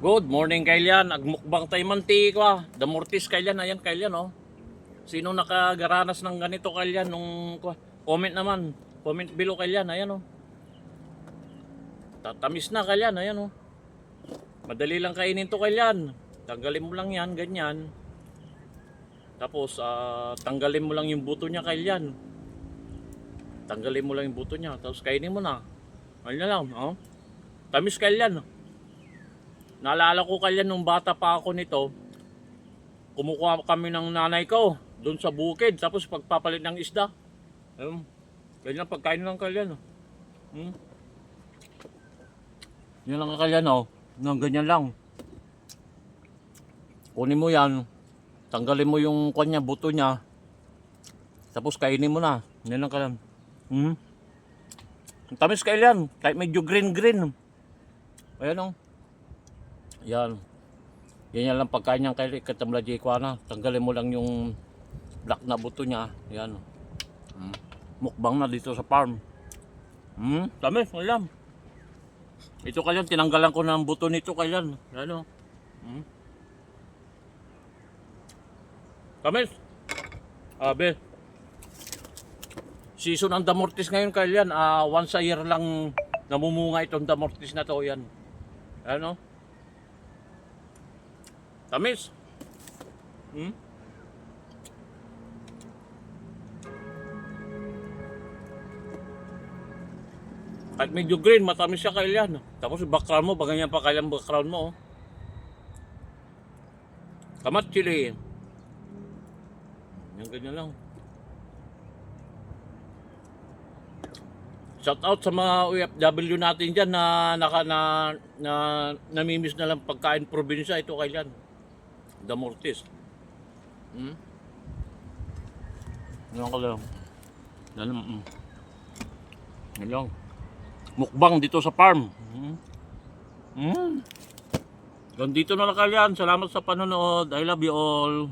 Good morning Kailian, agmukbang tayo manti ko ah. Damortis Kailian, ayan Kailian oh. Sino nakagaranas ng ganito Kailian nung comment naman, comment below Kailian, ayan oh. Tatamis na Kailian, ayan oh. Madali lang kainin to Kailian. Tanggalin mo lang yan, ganyan. Tapos tanggalin mo lang yung buto niya Kailian. Tanggalin mo lang yung buto niya, tapos kainin mo na. Ayan lang, oh. Tamis Kailian. Naalala ko Kailian nung bata pa ako nito, kumukuha kami ng nanay ko doon sa bukid, tapos pagpapalit ng isda. Ganyan pagkain lang Kailian. Yan lang Kailian oh. Ganyan lang. Kunin mo yan, tanggalin mo yung kanya, buto niya, tapos kainin mo na. Yan lang Kailian. Tamis Kailian, kahit medyo green. Ayan oh. Yan. Yan lang pagkain niyang kay Katamla Jekwana. Tanggalin mo lang yung black na buto niya. Yan. Mukbang na dito sa farm. Dami, alam. Ito Kailian, tinanggalan ko ng buto nito Kailian. Yan o. Tamis. Abe. Season ang Damortis ngayon Kailian. Once a year lang namumunga itong Damortis na to. Yan. Ano? Tamis. Kahit medyo green, matamis siya Kailian. Tapos yung background mo, ganyan pa Kailian background mo. Oh. Kamat chili. Yan ganyan lang. Shout out sa mga OFW natin dyan na namimiss na lang pagkain probinsya. Ito Kailian. Damortis. Yan ka lang. Yan lang. Mukbang dito sa farm. Ganito na lang Kailian. Salamat sa panonood. I love you all.